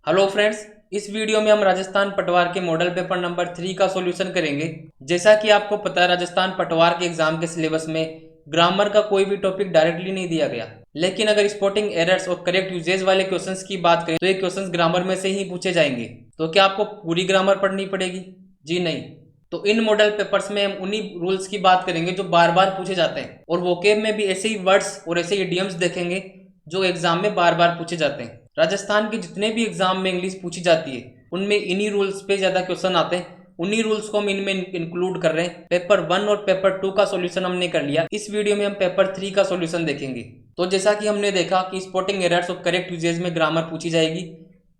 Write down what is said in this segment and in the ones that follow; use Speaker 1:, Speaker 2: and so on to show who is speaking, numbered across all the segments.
Speaker 1: Hello friends, इस video में हम राजस्थान पटवार के मॉडल पेपर नंबर 3 का सॉल्यूशन करेंगे। जैसा कि आपको पता है, राजस्थान पटवार के एग्जाम के सिलेबस में ग्रामर का कोई भी टॉपिक डायरेक्टली नहीं दिया गया, लेकिन अगर स्पॉटिंग एरर्स और करेक्ट यूजेज वाले क्वेश्चंस की बात करें तो ये क्वेश्चंस ग्रामर में से ही पूछे जाएंगे। तो क्या आपको पूरी ग्रामर पढ़नी पड़ेगी? जी नहीं। तो इन मॉडल पेपर्स में हम उन्हीं रूल्स की बात करेंगे जो बार बार पूछे जाते हैं, और वोकेब में भी ऐसे ही वर्ड्स और ऐसे इडियम्स देखेंगे जो एग्जाम में बार बार पूछे जाते हैं। राजस्थान के जितने भी एग्जाम में इंग्लिश पूछी जाती है उनमें इन्हीं रूल्स पे ज्यादा क्वेश्चन आते हैं। उन्हीं रूल्स को हम इनमें इंक्लूड कर रहे हैं। पेपर 1 और पेपर 2 का सॉल्यूशन हमने कर लिया। इस वीडियो में हम पेपर 3 का सॉल्यूशन देखेंगे। तो जैसा कि हमने देखा कि स्पॉटिंग एरर्स और करेक्ट यूजेज में ग्रामर पूछी जाएगी,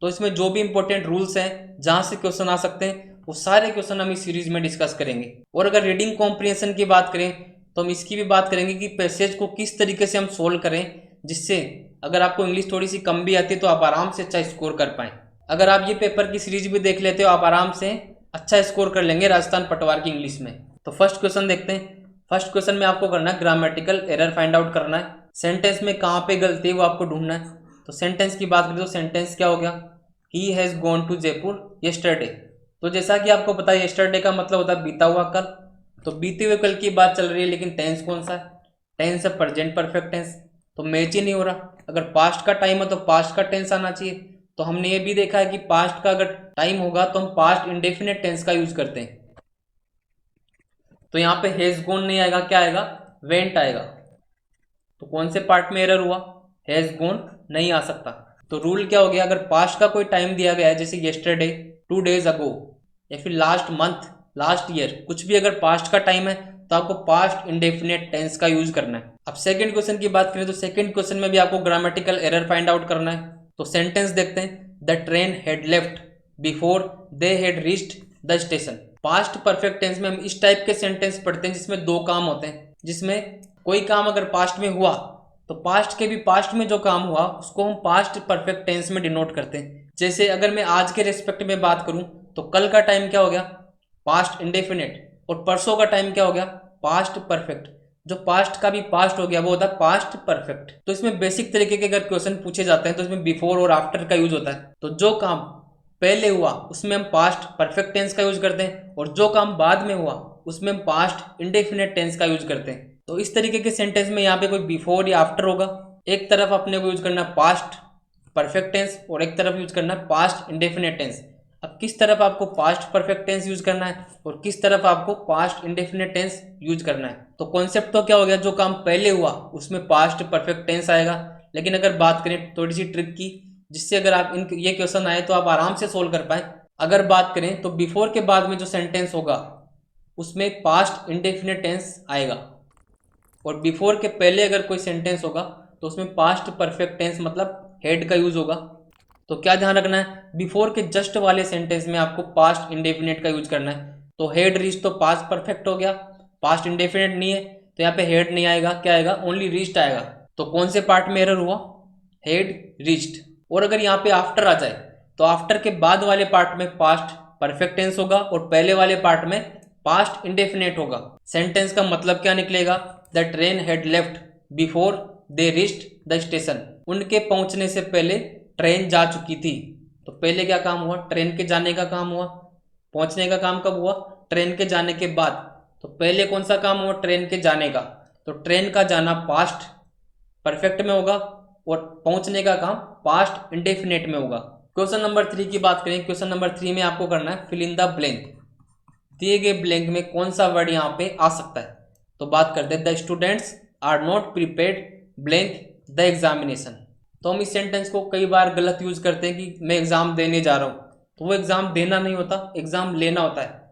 Speaker 1: तो इसमें जो भी इंपॉर्टेंट रूल्स हैं जहां से क्वेश्चन आ सकते हैं वो सारे क्वेश्चन हम इस सीरीज में डिस्कस करेंगे। और अगर रीडिंग कॉम्प्रिहेंशन की बात करें तो हम इसकी भी बात करेंगे कि पैसेज को किस तरीके से हम सोल्व करें, जिससे अगर आपको इंग्लिश थोड़ी सी कम भी आती है तो आप आराम से अच्छा स्कोर कर पाएं। अगर आप ये पेपर की सीरीज भी देख लेते हो आप आराम से अच्छा स्कोर कर लेंगे राजस्थान पटवार की इंग्लिश में। तो फर्स्ट क्वेश्चन देखते हैं। फर्स्ट क्वेश्चन में आपको करना है ग्रामेटिकल एरर फाइंड आउट करना है। सेंटेंस में कहाँ पे गलती है वो आपको ढूंढना है। तो सेंटेंस की बात करें तो सेंटेंस क्या हो गया? He has gone to Jaipur yesterday. तो जैसा कि आपको पता है येस्टरडे का मतलब होता है बीता हुआ कल। तो बीते हुए कल की बात चल रही है, लेकिन टेंस कौन सा है? टेंस है प्रेजेंट परफेक्ट टेंस। तो मैच ही नहीं हो रहा। अगर पास्ट का टाइम है तो पास्ट का टेंस आना चाहिए। तो हमने ये भी देखा है कि पास्ट का अगर टाइम होगा तो हम पास्ट इंडेफिनेट टेंस का यूज करते हैं। तो यहाँ पे हैज गॉन नहीं आएगा, क्या आएगा? वेंट आएगा। तो कौन से पार्ट में एरर हुआ? हैज गॉन नहीं आ सकता। तो रूल क्या हो गया? अगर पास्ट का कोई टाइम दिया गया है जैसे येस्टरडे, 2 days अगो, या फिर लास्ट मंथ, लास्ट ईयर, कुछ भी अगर पास्ट का टाइम है तो आपको पास्ट इंडेफिनेट टेंस का यूज करना है। अब सेकंड क्वेश्चन की बात करें तो सेकंड क्वेश्चन में भी आपको ग्रामेटिकल एरर फाइंड आउट करना है। तो सेंटेंस देखते हैं। The train had left before they had reached the station. Past perfect tense में हम इस टाइप के सेंटेंस पढ़ते हैं जिसमें दो काम होते हैं। जिसमें कोई काम अगर पास्ट में हुआ तो पास्ट के भी पास्ट में जो काम हुआ उसको हम पास्ट परफेक्ट टेंस में डिनोट करते हैं। जैसे अगर मैं आज के रेस्पेक्ट में बात करूं तो कल का टाइम क्या हो गया? Past indefinite. और परसों का टाइम क्या हो गया? Past perfect. जो पास्ट का भी पास्ट हो गया वो होता है पास्ट परफेक्ट। तो इसमें बेसिक तरीके के अगर क्वेश्चन पूछे जाते हैं तो इसमें बिफोर और आफ्टर का यूज होता है। तो जो काम पहले हुआ उसमें हम पास्ट परफेक्ट टेंस का यूज करते हैं, और जो काम बाद में हुआ उसमें हम पास्ट इंडेफिनेट टेंस का यूज करते हैं। तो इस तरीके के सेंटेंस में यहाँ पे कोई बिफोर या आफ्टर होगा। एक तरफ अपने को यूज करना है पास्ट परफेक्ट टेंस और एक तरफ यूज करना है पास्ट इंडेफिनेट टेंस। अब किस तरफ आपको पास्ट परफेक्ट टेंस यूज करना है और किस तरफ आपको पास्ट इंडेफिनेट टेंस यूज करना है? तो कॉन्सेप्ट तो क्या हो गया? जो काम पहले हुआ उसमें पास्ट परफेक्ट टेंस आएगा। लेकिन अगर बात करें थोड़ी सी ट्रिक की, जिससे अगर आप इन ये क्वेश्चन आए तो आप आराम से सोल्व कर पाए। अगर बात करें तो बिफोर के बाद में जो सेंटेंस होगा उसमें पास्ट इंडेफिनेट टेंस आएगा, और बिफोर के पहले अगर कोई सेंटेंस होगा तो उसमें पास्ट परफेक्ट टेंस मतलब हेड का यूज होगा। तो क्या ध्यान रखना है? बिफोर के जस्ट वाले सेंटेंस में आपको पास्ट इंडेफिनेट का यूज करना है। तो हेड रीच तो पास्ट परफेक्ट हो गया, पास्ट इंडेफिनेट नहीं है, तो यहाँ पे हेड नहीं आएगा, क्या आएगा? ओनली रीच्ड आएगा। तो कौन से पार्ट में एरर हुआ? Head reached. और अगर यहाँ पे आफ्टर आ जाए तो आफ्टर के बाद वाले पार्ट में पास्ट परफेक्ट टेंस होगा और पहले वाले पार्ट में पास्ट इंडेफिनेट होगा। सेंटेंस का मतलब क्या निकलेगा? The train had left before they reached the station. उनके पहुंचने से पहले ट्रेन जा चुकी थी। तो पहले क्या काम हुआ? ट्रेन के जाने का काम हुआ। पहुंचने का काम कब हुआ? ट्रेन के जाने के बाद। तो पहले कौन सा काम हुआ? ट्रेन के जाने का। तो ट्रेन का जाना पास्ट परफेक्ट में होगा और पहुंचने का काम पास्ट इंडेफिनेट में होगा। क्वेश्चन नंबर 3 की बात करें। क्वेश्चन नंबर 3 में आपको करना है फिल इन द ब्लैंक। दिए गए ब्लैंक में कौन सा वर्ड यहाँ पे आ सकता है? तो बात करते हैं। The students are not prepared blank the examination. तो हम इस सेंटेंस को कई बार गलत यूज करते हैं कि मैं एग्जाम देने जा रहा हूँ। तो वो एग्जाम देना नहीं होता, एग्जाम लेना होता है।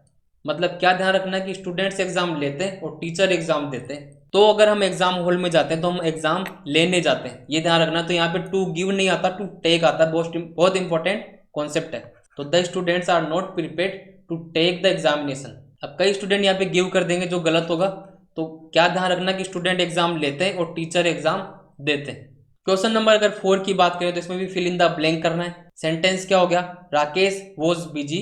Speaker 1: मतलब क्या ध्यान रखना है कि स्टूडेंट्स एग्जाम लेते हैं और टीचर एग्जाम देते हैं। तो अगर हम एग्जाम हॉल में जाते हैं तो हम एग्जाम लेने जाते हैं, ये ध्यान रखना। तो यहाँ पे टू गिव नहीं आता, टू टेक आता है। बहुत इंपॉर्टेंट कॉन्सेप्ट है। तो the students are not prepared to take the examination. अब कई स्टूडेंट यहाँ पे गिव कर देंगे जो गलत होगा। तो क्या ध्यान रखना कि स्टूडेंट एग्जाम लेते हैं और टीचर एग्जाम देते हैं। क्वेश्चन नंबर अगर 4 की बात करें तो इसमें भी फिल इन द ब्लैंक करना है। सेंटेंस क्या हो गया? Rakesh was busy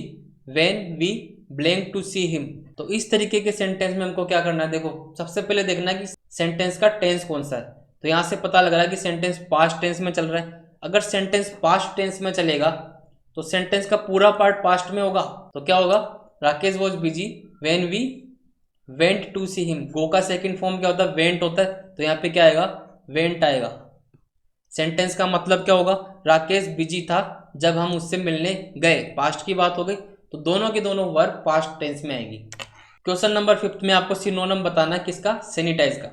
Speaker 1: when we blank to see him. तो इस तरीके के सेंटेंस में हमको क्या करना है? देखो, सबसे पहले देखना है कि सेंटेंस का टेंस कौन सा है। तो यहां से पता लग रहा है कि सेंटेंस पास्ट टेंस में चल रहा है। अगर सेंटेंस पास्ट टेंस में चलेगा तो सेंटेंस का पूरा पार्ट पास्ट में होगा, तो क्या होगा, Rakesh was busy when we went to see him. Go का सेकंड फॉर्म क्या होता है, वेंट होता है, तो यहाँ पे क्या आएगा, वेंट आएगा। सेंटेंस का मतलब क्या होगा, राकेश बिजी था जब हम उससे मिलने गए, पास्ट की बात हो गई, तो दोनों के दोनों वर्ब पास्ट टेंस में आएगी। क्वेश्चन नंबर 5 में आपको सिनोनिम बताना है किसका, सैनिटाइज का।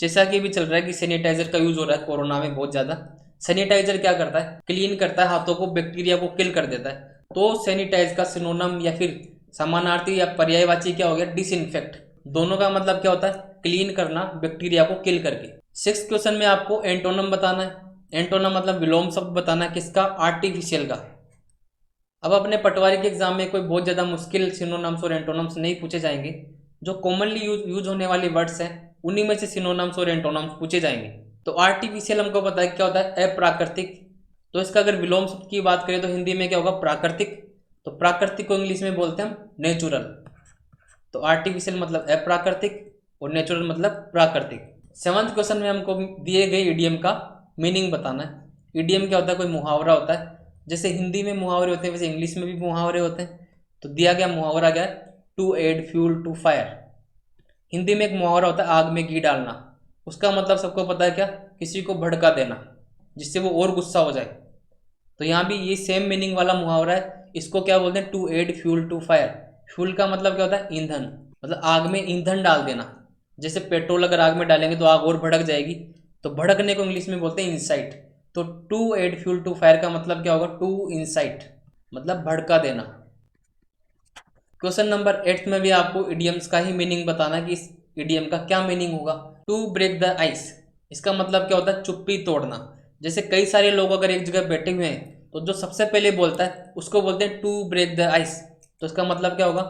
Speaker 1: जैसा कि भी चल रहा है कि सैनिटाइजर का यूज हो रहा है कोरोना में बहुत ज्यादा। सैनिटाइजर क्या करता है, क्लीन करता है हाथों को, बैक्टीरिया को किल कर देता है। तो सैनिटाइज का सिनोनिम या फिर समानार्थी या पर्यायवाची क्या हो गया, डिसइंफेक्ट। दोनों का मतलब क्या होता है, क्लीन करना बैक्टीरिया को किल करके। 6th क्वेश्चन में आपको एंटोनम बताना है। एंटोनम मतलब विलोम शब्द बताना है किसका, आर्टिफिशियल का। अब अपने पटवारी के एग्जाम में कोई बहुत ज़्यादा मुश्किल सिनोनिम्स और एंटोनिम्स नहीं पूछे जाएंगे। जो कॉमनली यूज होने वाले वर्ड्स हैं उन्हीं में से सिनोनिम्स और एंटोनिम्स पूछे जाएंगे। तो आर्टिफिशियल हमको पता है क्या होता है, अप्राकृतिक। तो इसका अगर विलोम शब्द की बात करें तो हिंदी में क्या होगा, प्राकृतिक। तो प्राकृतिक को इंग्लिश में बोलते हैं हम नेचुरल। तो आर्टिफिशियल मतलब अप्राकृतिक और नेचुरल मतलब प्राकृतिक। 7th क्वेश्चन में हमको दिए गए इडियम का मीनिंग बताना है। इडियम क्या होता है, कोई मुहावरा होता है। जैसे हिंदी में मुहावरे होते हैं वैसे इंग्लिश में भी मुहावरे होते हैं। तो दिया गया मुहावरा क्या है, to add fuel to fire. Hindi में एक मुहावरा होता है, आग में घी डालना। उसका मतलब सबको पता है क्या, किसी को भड़का देना जिससे वो और गुस्सा हो जाए। तो यहाँ भी ये सेम मीनिंग वाला मुहावरा है। इसको क्या बोलते हैं, to add fuel to fire. Fuel का मतलब क्या होता है, ईंधन, मतलब आग में ईंधन डाल देना। जैसे पेट्रोल अगर आग में डालेंगे तो आग और भड़क जाएगी, तो भड़कने को इंग्लिश में बोलते हैं इंसाइट। तो to add fuel to fire का मतलब क्या होगा, टू इंसाइट, मतलब भड़का देना। क्वेश्चन नंबर 8 में भी आपको इडियम्स का ही मीनिंग बताना है कि इस इडियम का क्या मीनिंग होगा। टू ब्रेक द आइस, इसका मतलब क्या होता है, चुप्पी तोड़ना। जैसे कई सारे लोग अगर एक जगह बैठे हुए हैं तो जो सबसे पहले बोलता है उसको बोलते हैं टू ब्रेक द आइस। तो इसका मतलब क्या होगा,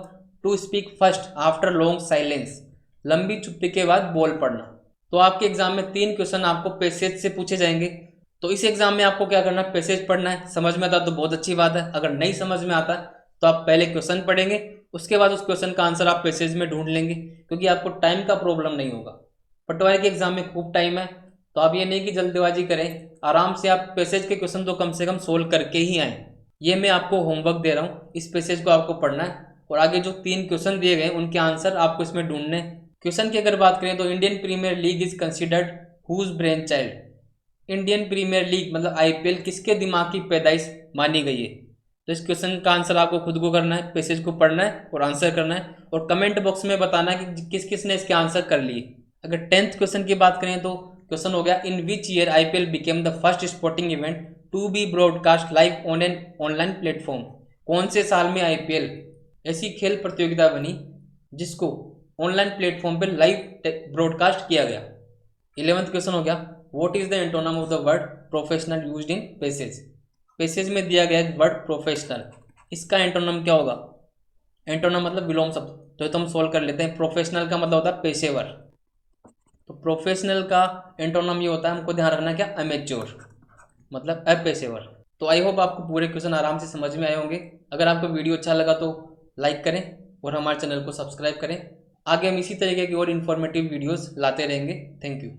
Speaker 1: to speak first after long silence, लंबी चुप्पी के बाद बोल पड़ना। तो आपके एग्जाम में 3 क्वेश्चन आपको पैसेज से पूछे जाएंगे। तो इस एग्जाम में आपको क्या करना है, पैसेज पढ़ना है। समझ में आता तो बहुत अच्छी बात है, अगर नहीं समझ में आता तो आप पहले क्वेश्चन पढ़ेंगे, उसके बाद उस क्वेश्चन का आंसर आप पैसेज में ढूंढ लेंगे, क्योंकि आपको टाइम का प्रॉब्लम नहीं होगा। पटवारी के एग्जाम में खूब टाइम है, तो आप ये नहीं कि जल्दबाजी करें, आराम से आप पैसेज के क्वेश्चन तो कम से कम सोल्व करके ही आएँ। ये मैं आपको होमवर्क दे रहा हूँ, इस पैसेज को आपको पढ़ना है और आगे जो 3 क्वेश्चन दिए गए उनके आंसर आपको इसमें ढूंढने। क्वेश्चन की अगर बात करें तो Indian Premier League is considered whose brain child. Indian Premier League मतलब आईपीएल किसके दिमाग की पैदाइश मानी गई है। तो इस क्वेश्चन का आंसर आपको खुद को करना है, पैसेज को पढ़ना है और आंसर करना है, और कमेंट बॉक्स में बताना है कि किस किस ने इसके आंसर कर लिए। अगर 10th क्वेश्चन की बात करें तो क्वेश्चन हो गया, in which year IPL became the first sporting event to be broadcast live on an online platform. कौन से साल में आईपीएल ऐसी खेल प्रतियोगिता बनी जिसको ऑनलाइन प्लेटफॉर्म पर लाइव ब्रॉडकास्ट किया गया। 11th क्वेश्चन हो गया, what is the antonym of the word professional used in passage. Passage में दिया गया वर्ड प्रोफेशनल, इसका एंटोनम क्या होगा। एंटोनम मतलब विलोम शब्द, तो हम सोल्व कर लेते हैं। प्रोफेशनल का मतलब होता है पेशेवर, तो प्रोफेशनल का एंटोनम ये होता है, हमको ध्यान रखना क्या, अमेच्योर मतलब अपेशेवर। तो आई होप आपको पूरे क्वेश्चन आराम से समझ में आए होंगे। अगर आपको वीडियो अच्छा लगा तो लाइक करें और हमारे चैनल को सब्सक्राइब करें। आगे हम इसी तरीके की और इन्फॉर्मेटिव वीडियोस लाते रहेंगे। Thank you.